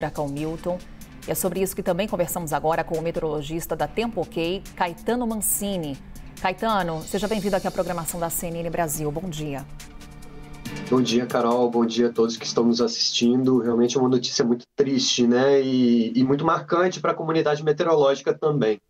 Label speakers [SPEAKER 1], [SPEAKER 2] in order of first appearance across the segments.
[SPEAKER 1] Furacão Milton. E é sobre isso que também conversamos agora com o meteorologista da Tempo OK, Caetano Mancini. Caetano, seja bem-vindo aqui à programação da CNN Brasil. Bom dia.
[SPEAKER 2] Bom dia, Carol. Bom dia a todos que estão nos assistindo. Realmente é uma notícia muito triste, né? E muito marcante para a comunidade meteorológica também.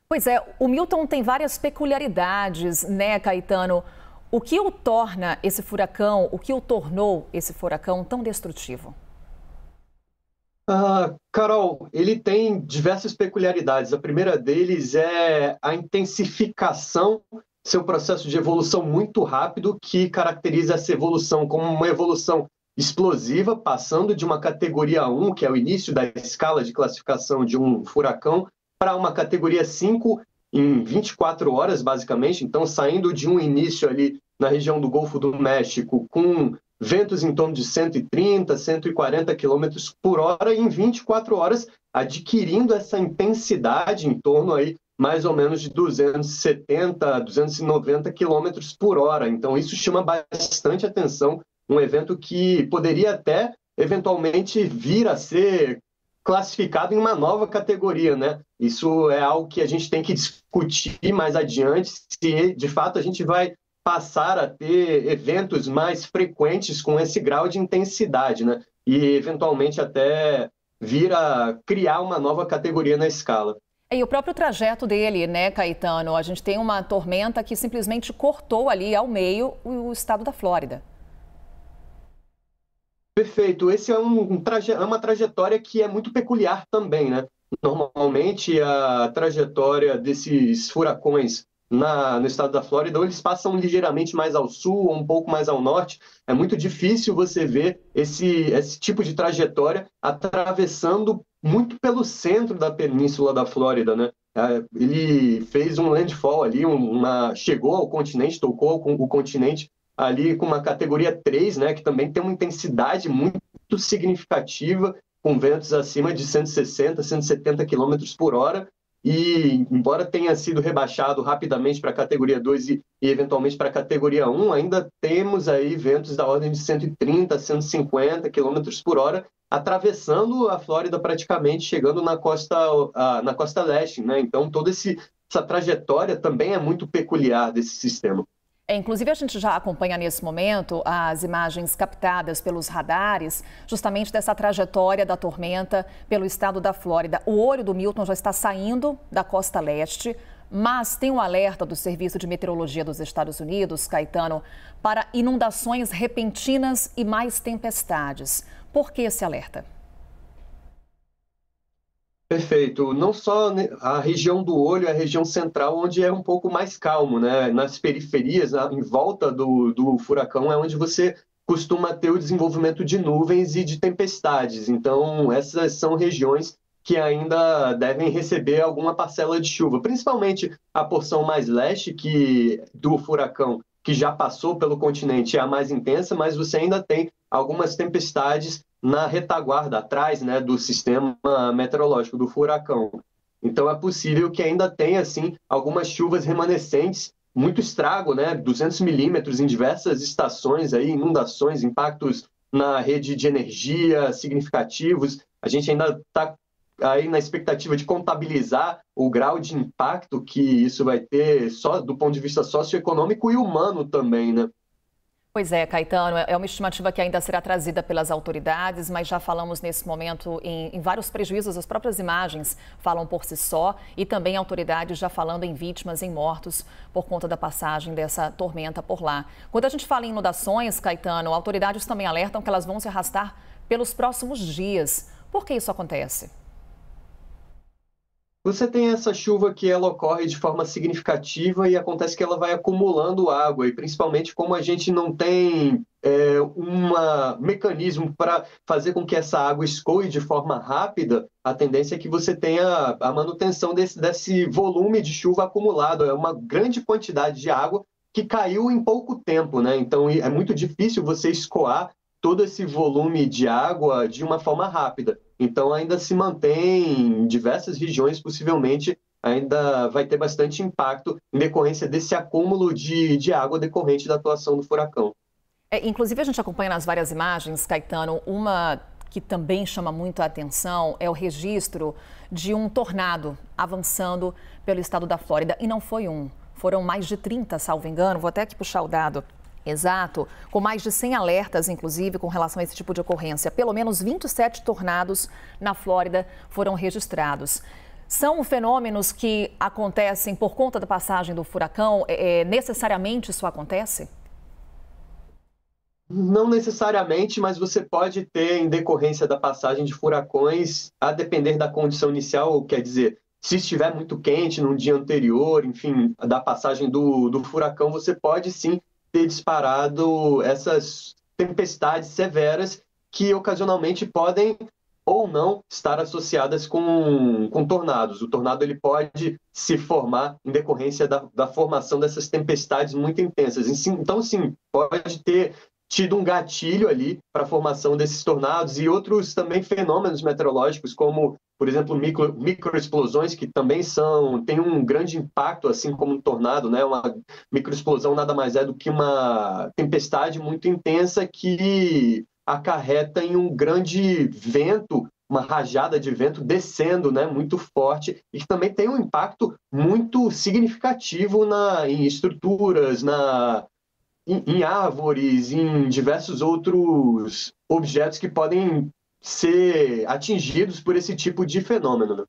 [SPEAKER 1] Pois é, o Milton tem várias peculiaridades, né, Caetano? O que o torna esse furacão, o que o tornou esse furacão tão destrutivo?
[SPEAKER 2] Carol, ele tem diversas peculiaridades. A primeira deles é a intensificação, seu processo de evolução muito rápido, que caracteriza essa evolução como uma evolução explosiva, passando de uma categoria 1, que é o início da escala de classificação de um furacão, para uma categoria 5 em 24 horas, basicamente. Então, saindo de um início ali na região do Golfo do México, com ventos em torno de 130, 140 quilômetros por hora, e em 24 horas adquirindo essa intensidade em torno aí mais ou menos de 270, 290 quilômetros por hora. Então, isso chama bastante atenção, um evento que poderia até, eventualmente, vir a ser classificado em uma nova categoria, né? Isso é algo que a gente tem que discutir mais adiante, se de fato a gente vai passar a ter eventos mais frequentes com esse grau de intensidade, né? E eventualmente até vir a criar uma nova categoria na escala.
[SPEAKER 1] E o próprio trajeto dele, né, Caetano? A gente tem uma tormenta que simplesmente cortou ali ao meio o estado da Flórida.
[SPEAKER 2] Perfeito. Esse é uma trajetória que é muito peculiar também, né? Normalmente, a trajetória desses furacões no estado da Flórida, ou eles passam ligeiramente mais ao sul ou um pouco mais ao norte. É muito difícil você ver esse tipo de trajetória atravessando muito pelo centro da península da Flórida, né? Ele fez um landfall ali, chegou ao continente, tocou o continente ali com uma categoria 3, né, que também tem uma intensidade muito significativa, com ventos acima de 160, 170 quilômetros por hora, e embora tenha sido rebaixado rapidamente para a categoria 2 e eventualmente para a categoria 1, ainda temos aí ventos da ordem de 130, 150 quilômetros por hora, atravessando a Flórida praticamente, chegando na costa leste, né? Então, toda essa trajetória também é muito peculiar desse sistema.
[SPEAKER 1] Inclusive, a gente já acompanha nesse momento as imagens captadas pelos radares, justamente dessa trajetória da tormenta pelo estado da Flórida. O olho do Milton já está saindo da costa leste, mas tem um alerta do Serviço de Meteorologia dos Estados Unidos, Caetano, para inundações repentinas e mais tempestades. Por que esse alerta?
[SPEAKER 2] Perfeito. Não só a região do olho, é a região central, onde é um pouco mais calmo, né? Nas periferias, em volta do furacão, é onde você costuma ter o desenvolvimento de nuvens e de tempestades. Então, essas são regiões que ainda devem receber alguma parcela de chuva, principalmente a porção mais leste do furacão, que já passou pelo continente, é a mais intensa, mas você ainda tem algumas tempestades na retaguarda, atrás, né, do sistema meteorológico do furacão. Então, é possível que ainda tenha, assim, algumas chuvas remanescentes, muito estrago, né, 200 milímetros em diversas estações, aí, inundações, impactos na rede de energia significativos. A gente ainda está aí na expectativa de contabilizar o grau de impacto que isso vai ter só do ponto de vista socioeconômico e humano também, né?
[SPEAKER 1] Pois é, Caetano, é uma estimativa que ainda será trazida pelas autoridades, mas já falamos nesse momento em vários prejuízos. As próprias imagens falam por si só e também autoridades já falando em vítimas, em mortos por conta da passagem dessa tormenta por lá. Quando a gente fala em inundações, Caetano, autoridades também alertam que elas vão se arrastar pelos próximos dias. Por que isso acontece?
[SPEAKER 2] Você tem essa chuva que ela ocorre de forma significativa e acontece que ela vai acumulando água, e principalmente como a gente não tem um mecanismo para fazer com que essa água escoe de forma rápida, a tendência é que você tenha a manutenção desse volume de chuva acumulado. É uma grande quantidade de água que caiu em pouco tempo, né? Então é muito difícil você escoar todo esse volume de água de uma forma rápida. Então, ainda se mantém em diversas regiões, possivelmente ainda vai ter bastante impacto em decorrência desse acúmulo de água decorrente da atuação do furacão.
[SPEAKER 1] Inclusive, a gente acompanha nas várias imagens, Caetano, uma que também chama muito a atenção é o registro de um tornado avançando pelo estado da Flórida. E não foi um, foram mais de 30, salvo engano. Vou até aqui puxar o dado exato, com mais de 100 alertas, inclusive, com relação a esse tipo de ocorrência. Pelo menos 27 tornados na Flórida foram registrados. São fenômenos que acontecem por conta da passagem do furacão? Necessariamente isso acontece?
[SPEAKER 2] Não necessariamente, mas você pode ter, em decorrência da passagem de furacões, a depender da condição inicial, quer dizer, se estiver muito quente no dia anterior, enfim, da passagem do furacão, você pode sim ter disparado essas tempestades severas que ocasionalmente podem ou não estar associadas com tornados. O tornado ele pode se formar em decorrência da formação dessas tempestades muito intensas. Então, sim, pode ter tido um gatilho ali para a formação desses tornados e outros também fenômenos meteorológicos, como, por exemplo, microexplosões, que também têm um grande impacto, assim como um tornado, né? Uma microexplosão nada mais é do que uma tempestade muito intensa que acarreta em um grande vento, uma rajada de vento descendo, né, muito forte, e que também tem um impacto muito significativo em estruturas, em árvores, em diversos outros objetos que podem ser atingidos por esse tipo de fenômeno, né?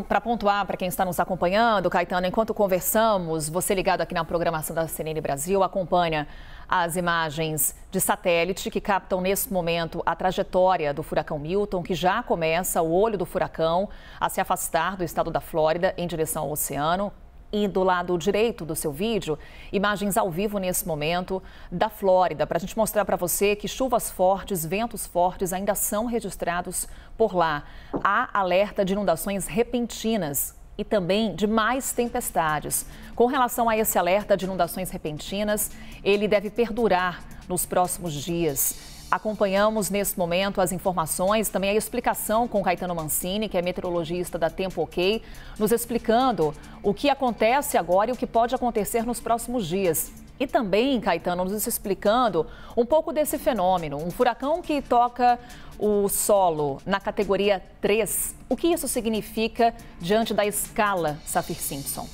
[SPEAKER 1] Para pontuar, para quem está nos acompanhando, Caetano, enquanto conversamos, você ligado aqui na programação da CNN Brasil, acompanha as imagens de satélite que captam nesse momento a trajetória do furacão Milton, que já começa o olho do furacão a se afastar do estado da Flórida em direção ao oceano. E do lado direito do seu vídeo, imagens ao vivo nesse momento da Flórida, para a gente mostrar para você que chuvas fortes, ventos fortes ainda são registrados por lá. Há alerta de inundações repentinas e também de mais tempestades. Com relação a esse alerta de inundações repentinas, ele deve perdurar nos próximos dias. Acompanhamos nesse momento as informações, também a explicação com Caetano Mancini, que é meteorologista da Tempo OK, nos explicando o que acontece agora e o que pode acontecer nos próximos dias. E também, Caetano, nos explicando um pouco desse fenômeno, um furacão que toca o solo na categoria 3. O que isso significa diante da escala Saffir-Simpson?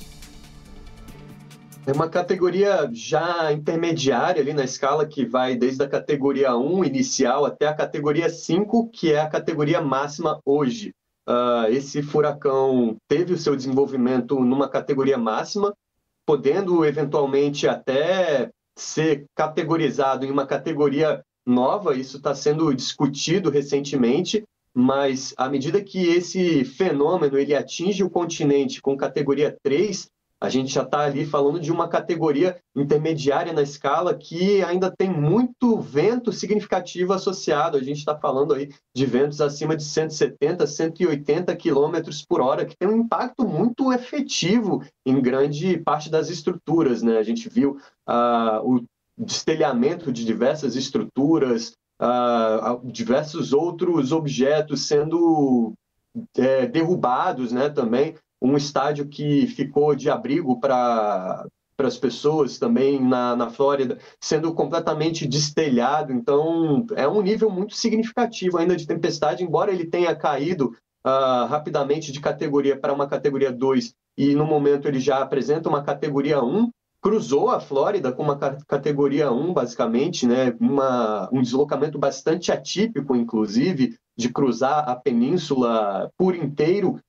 [SPEAKER 2] É uma categoria já intermediária ali na escala, que vai desde a categoria 1 inicial até a categoria 5, que é a categoria máxima hoje. Esse furacão teve o seu desenvolvimento numa categoria máxima, podendo eventualmente até ser categorizado em uma categoria nova. Isso está sendo discutido recentemente, mas à medida que esse fenômeno ele atinge o continente com categoria 3, a gente já está ali falando de uma categoria intermediária na escala que ainda tem muito vento significativo associado. A gente está falando aí de ventos acima de 170, 180 quilômetros por hora, que tem um impacto muito efetivo em grande parte das estruturas, né? A gente viu o destelhamento de diversas estruturas, diversos outros objetos sendo derrubados, né, também. Um estádio que ficou de abrigo para as pessoas também na Flórida, sendo completamente destelhado. Então, é um nível muito significativo ainda de tempestade, embora ele tenha caído rapidamente de categoria para uma categoria 2, e no momento ele já apresenta uma categoria 1, cruzou a Flórida com uma categoria 1, basicamente, né? Um deslocamento bastante atípico, inclusive, de cruzar a península por inteiro,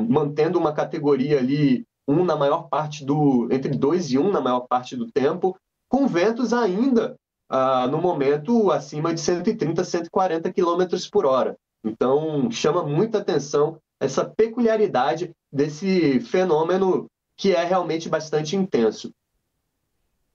[SPEAKER 2] mantendo uma categoria ali 1 na maior parte entre 2 e 1 na maior parte do tempo, com ventos ainda, no momento, acima de 130, 140 quilômetros por hora. Então, chama muita atenção essa peculiaridade desse fenômeno que é realmente bastante intenso.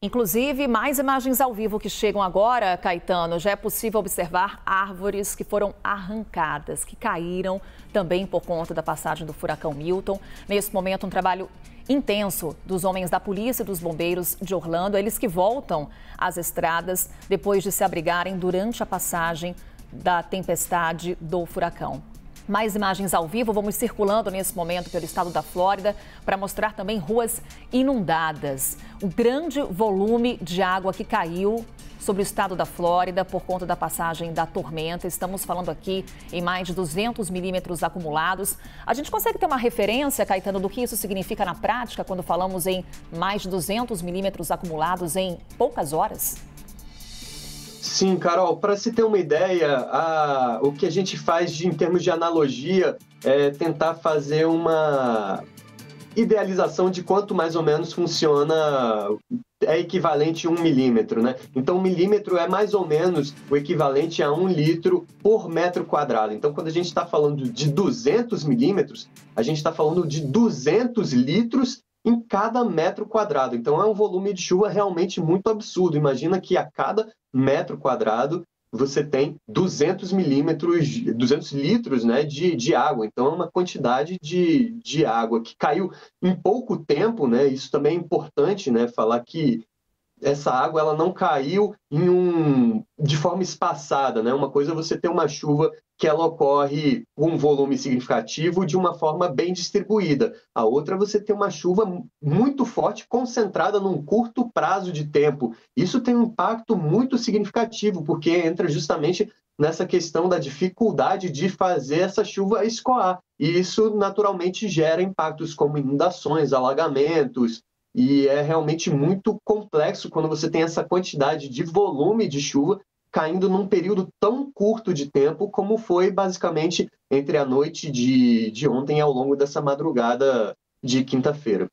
[SPEAKER 1] Inclusive, mais imagens ao vivo que chegam agora, Caetano. Já é possível observar árvores que foram arrancadas, que caíram também por conta da passagem do furacão Milton. Nesse momento, um trabalho intenso dos homens da polícia e dos bombeiros de Orlando, eles que voltam às estradas depois de se abrigarem durante a passagem da tempestade do furacão. Mais imagens ao vivo, vamos circulando nesse momento pelo estado da Flórida para mostrar também ruas inundadas. Um grande volume de água que caiu sobre o estado da Flórida por conta da passagem da tormenta. Estamos falando aqui em mais de 200 milímetros acumulados. A gente consegue ter uma referência, Caetano, do que isso significa na prática quando falamos em mais de 200 milímetros acumulados em poucas horas?
[SPEAKER 2] Sim, Carol, para se ter uma ideia, o que a gente faz em termos de analogia é tentar fazer uma idealização de quanto mais ou menos funciona, é equivalente a 1 milímetro, né? Então, 1 milímetro é mais ou menos o equivalente a 1 litro por metro quadrado. Então, quando a gente está falando de 200 milímetros, a gente está falando de 200 litros em cada metro quadrado. Então, é um volume de chuva realmente muito absurdo. Imagina que a cada metro quadrado você tem 200 milímetros, 200 litros, né, de água. Então, é uma quantidade de água que caiu em pouco tempo, né? Isso também é importante, né, falar que essa água ela não caiu de forma espaçada, né? Uma coisa é você ter uma chuva que ela ocorre com um volume significativo de uma forma bem distribuída. A outra é você ter uma chuva muito forte, concentrada num curto prazo de tempo. Isso tem um impacto muito significativo, porque entra justamente nessa questão da dificuldade de fazer essa chuva escoar. E isso, naturalmente, gera impactos como inundações, alagamentos, e é realmente muito complexo quando você tem essa quantidade de volume de chuva caindo num período tão curto de tempo como foi basicamente entre a noite de ontem ao longo dessa madrugada de quinta-feira.